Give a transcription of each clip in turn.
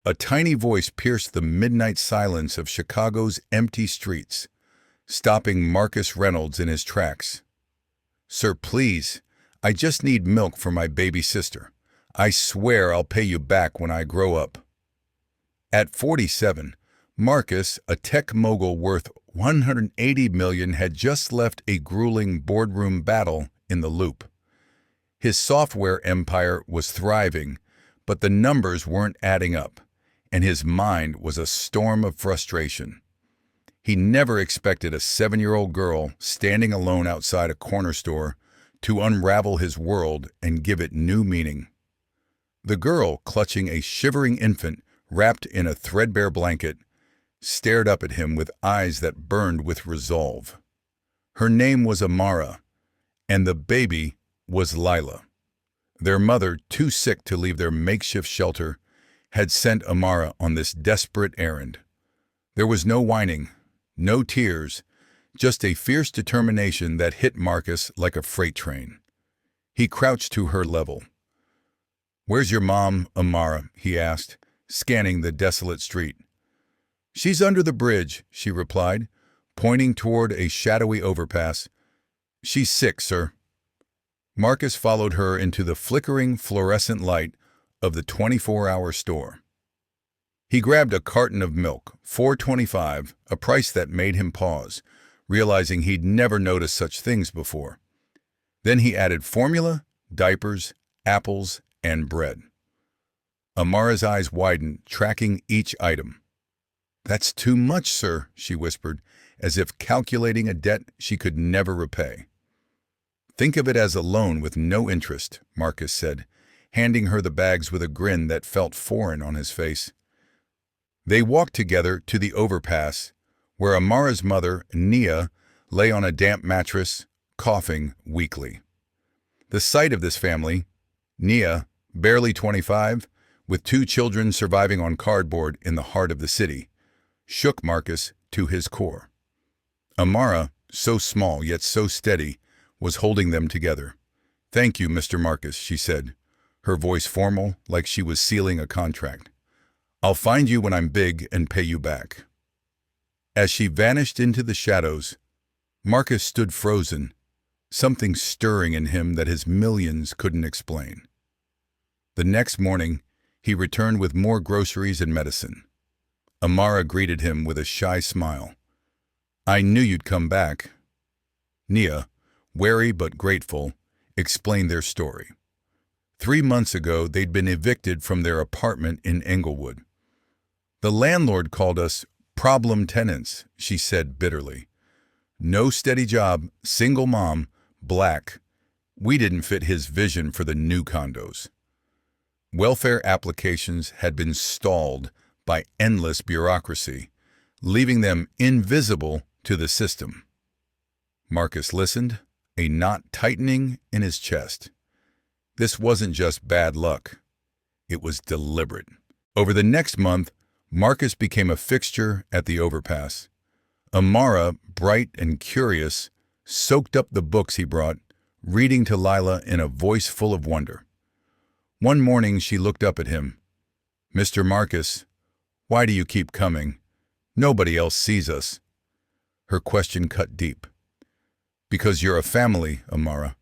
A tiny voice pierced the midnight silence of Chicago's empty streets, stopping Marcus Reynolds in his tracks. "Sir, please, I just need milk for my baby sister. I swear I'll pay you back when I grow up." At 47, Marcus, a tech mogul worth $180 million, had just left a grueling boardroom battle in the Loop. His software empire was thriving, but the numbers weren't adding up, and his mind was a storm of frustration. He never expected a 7-year-old girl standing alone outside a corner store to unravel his world and give it new meaning. The girl, clutching a shivering infant wrapped in a threadbare blanket, stared up at him with eyes that burned with resolve. Her name was Amara, and the baby was Lila. Their mother, too sick to leave their makeshift shelter, had sent Amara on this desperate errand. There was no whining, no tears, just a fierce determination that hit Marcus like a freight train. He crouched to her level. "Where's your mom, Amara?" he asked, scanning the desolate street. "She's under the bridge," she replied, pointing toward a shadowy overpass. "She's sick, sir." Marcus followed her into the flickering fluorescent light of the 24-hour store. He grabbed a carton of milk, $4.25, a price that made him pause, realizing he'd never noticed such things before. Then he added formula, diapers, apples, and bread. Amara's eyes widened, tracking each item. "That's too much, sir," she whispered, as if calculating a debt she could never repay. "Think of it as a loan with no interest," Marcus said, handing her the bags with a grin that felt foreign on his face. They walked together to the overpass, where Amara's mother, Nia, lay on a damp mattress, coughing weakly. The sight of this family, Nia, barely 25, with 2 children surviving on cardboard in the heart of the city, shook Marcus to his core. Amara, so small yet so steady, was holding them together. "Thank you, Mr. Marcus," she said, her voice formal, like she was sealing a contract. "I'll find you when I'm big and pay you back." As she vanished into the shadows, Marcus stood frozen, something stirring in him that his millions couldn't explain. The next morning, he returned with more groceries and medicine. Amara greeted him with a shy smile. "I knew you'd come back." Nia, wary but grateful, explained their story. 3 months ago, they'd been evicted from their apartment in Englewood. "The landlord called us problem tenants," she said bitterly. "No steady job, single mom, black. We didn't fit his vision for the new condos." Welfare applications had been stalled by endless bureaucracy, leaving them invisible to the system. Marcus listened, a knot tightening in his chest. This wasn't just bad luck. It was deliberate. Over the next month, Marcus became a fixture at the overpass. Amara, bright and curious, soaked up the books he brought, reading to Lila in a voice full of wonder. One morning she looked up at him. "Mr. Marcus, why do you keep coming? Nobody else sees us." Her question cut deep. "Because you're a family, Amara.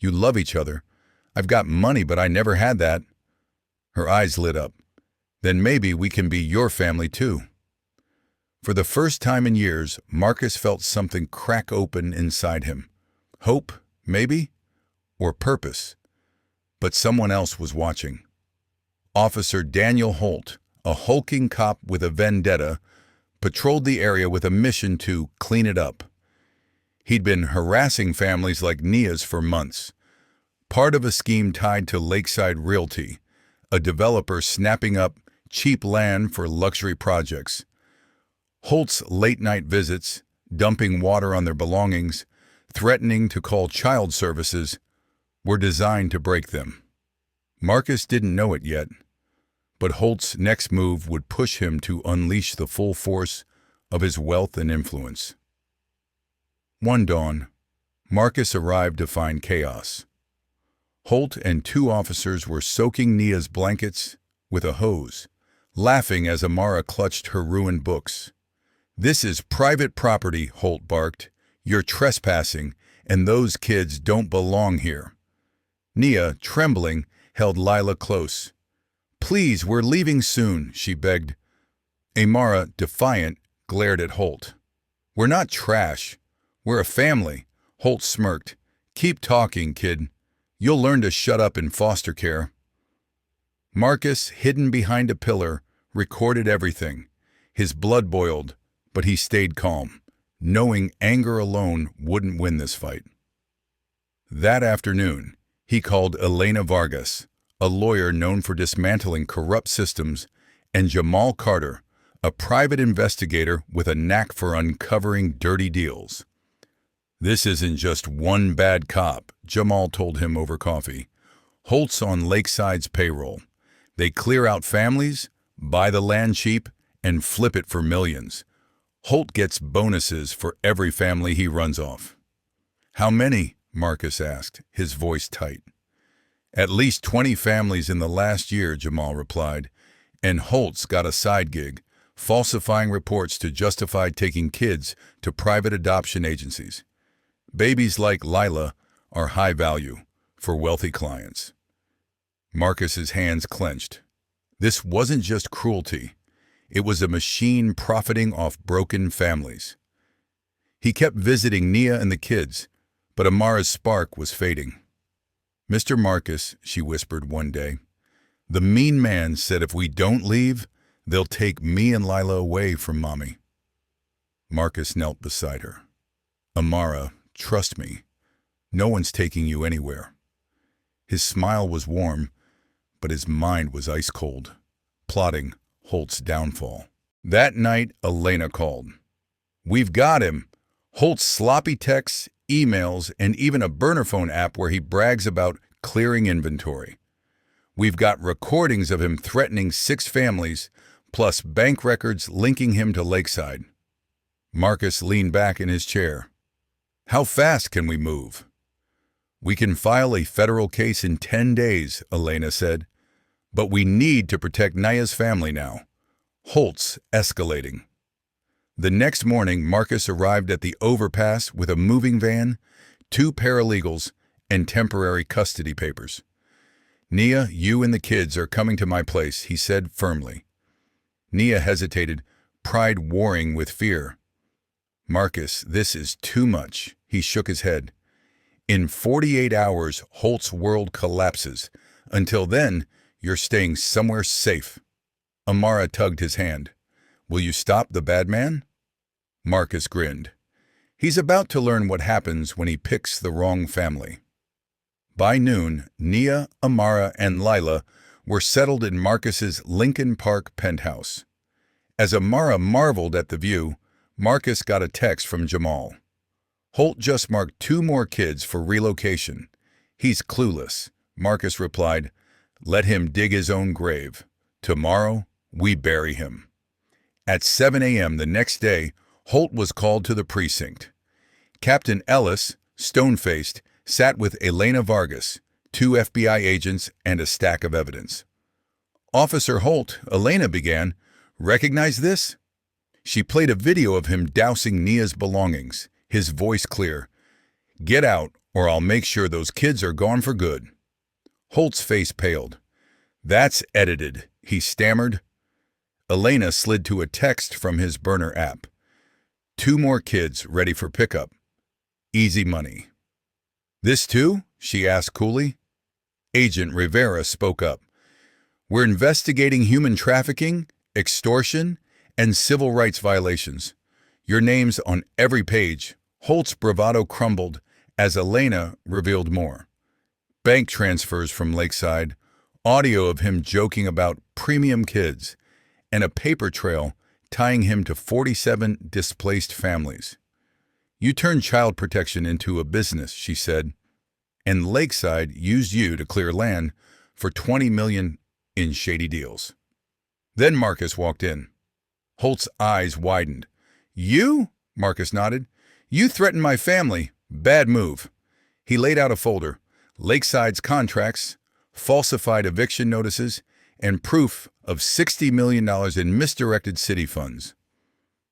You love each other. I've got money, but I never had that." Her eyes lit up. "Then maybe we can be your family too." For the first time in years, Marcus felt something crack open inside him. Hope, maybe, or purpose. But someone else was watching. Officer Daniel Holt, a hulking cop with a vendetta, patrolled the area with a mission to clean it up. He'd been harassing families like Nia's for months, part of a scheme tied to Lakeside Realty, a developer snapping up cheap land for luxury projects. Holt's late-night visits, dumping water on their belongings, threatening to call child services, were designed to break them. Marcus didn't know it yet, but Holt's next move would push him to unleash the full force of his wealth and influence. One dawn, Marcus arrived to find chaos. Holt and 2 officers were soaking Nia's blankets with a hose, laughing as Amara clutched her ruined books. "This is private property," Holt barked. "You're trespassing, and those kids don't belong here." Nia, trembling, held Lila close. "Please, we're leaving soon," she begged. Amara, defiant, glared at Holt. "We're not trash. We're a family." Holt smirked. "Keep talking, kid. You'll learn to shut up in foster care." Marcus, hidden behind a pillar, recorded everything. His blood boiled, but he stayed calm, knowing anger alone wouldn't win this fight. That afternoon, he called Elena Vargas, a lawyer known for dismantling corrupt systems, and Jamal Carter, a private investigator with a knack for uncovering dirty deals. "This isn't just one bad cop," Jamal told him over coffee. "Holt's on Lakeside's payroll. They clear out families, buy the land cheap, and flip it for millions. Holt gets bonuses for every family he runs off." "How many?" Marcus asked, his voice tight. "At least 20 families in the last year," Jamal replied, "and Holt's got a side gig, falsifying reports to justify taking kids to private adoption agencies. Babies like Lila are high value for wealthy clients." Marcus's hands clenched. This wasn't just cruelty. It was a machine profiting off broken families. He kept visiting Nia and the kids, but Amara's spark was fading. "Mr. Marcus," she whispered one day, "the mean man said if we don't leave, they'll take me and Lila away from Mommy." Marcus knelt beside her. "Amara, trust me. No one's taking you anywhere." His smile was warm, but his mind was ice cold, plotting Holt's downfall. That night, Elena called. "We've got him." Holt's sloppy texts, emails, and even a burner phone app where he brags about clearing inventory. "We've got recordings of him threatening 6 families, plus bank records linking him to Lakeside." Marcus leaned back in his chair. "How fast can we move?" "We can file a federal case in 10 days, Elena said. "But we need to protect Naya's family now. Holt's escalating." The next morning, Marcus arrived at the overpass with a moving van, 2 paralegals, and temporary custody papers. "Nia, you and the kids are coming to my place," he said firmly. Nia hesitated, pride warring with fear. "Marcus, this is too much." He shook his head. "In 48 hours, Holt's world collapses. Until then, you're staying somewhere safe." Amara tugged his hand. "Will you stop the bad man?" Marcus grinned. He's about to learn what happens when he picks the wrong family. By noon, Nia, Amara, and Lila were settled in Marcus's Lincoln Park penthouse. As Amara marveled at the view, Marcus got a text from Jamal. "Holt just marked 2 more kids for relocation. He's clueless," Marcus replied. "Let him dig his own grave. Tomorrow, we bury him." At 7 a.m. the next day, Holt was called to the precinct. Captain Ellis, stone-faced, sat with Elena Vargas, 2 FBI agents, and a stack of evidence. "Officer Holt," Elena began, "recognize this?" She played a video of him dousing Nia's belongings, his voice clear. "Get out, or I'll make sure those kids are gone for good." Holt's face paled. "That's edited," he stammered. Elena slid to a text from his burner app. 2 more kids ready for pickup. Easy money." "This too?" she asked coolly. Agent Rivera spoke up. "We're investigating human trafficking, extortion, and civil rights violations. Your name's on every page." Holt's bravado crumbled as Elena revealed more. Bank transfers from Lakeside, audio of him joking about premium kids, and a paper trail tying him to 47 displaced families. "You turned child protection into a business," she said, "and Lakeside used you to clear land for $20 million in shady deals." Then Marcus walked in. Holt's eyes widened. "You?" Marcus nodded. "You threatened my family. Bad move." He laid out a folder. Lakeside's contracts, falsified eviction notices, and proof of $60 million in misdirected city funds.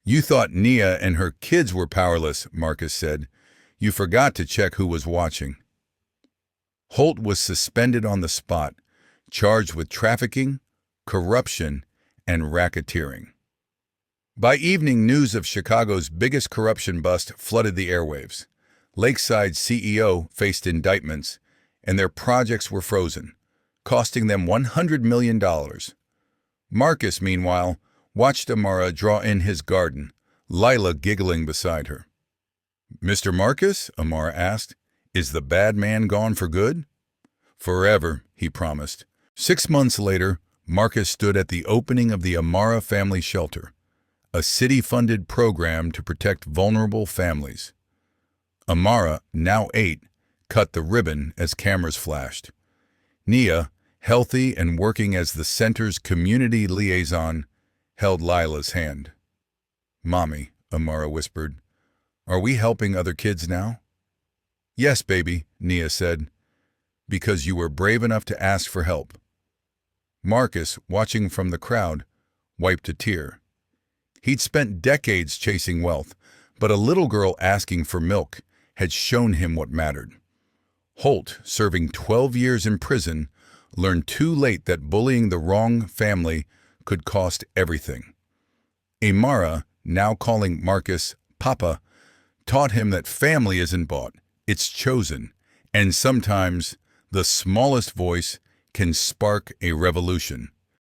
You thought Nia and her kids were powerless, Marcus said. You forgot to check who was watching. Holt was suspended on the spot, charged with trafficking, corruption, and racketeering. By evening, news of Chicago's biggest corruption bust flooded the airwaves. Lakeside's CEO faced indictments, and their projects were frozen, costing them $100 million. Marcus, meanwhile, watched Amara draw in his garden, Lila giggling beside her. "Mr. Marcus," Amara asked, "is the bad man gone for good?" "Forever," he promised. 6 months later, Marcus stood at the opening of the Amara Family Shelter, a city-funded program to protect vulnerable families. Amara, now 8, cut the ribbon as cameras flashed. Nia, healthy and working as the center's community liaison, held Lila's hand. "Mommy," Amara whispered, "are we helping other kids now?" "Yes, baby," Nia said, "because you were brave enough to ask for help." Marcus, watching from the crowd, wiped a tear. He'd spent decades chasing wealth, but a little girl asking for milk had shown him what mattered. Holt, serving 12 years in prison, learned too late that bullying the wrong family could cost everything. Amara, now calling Marcus Papa, taught him that family isn't bought, it's chosen, and sometimes the smallest voice can spark a revolution.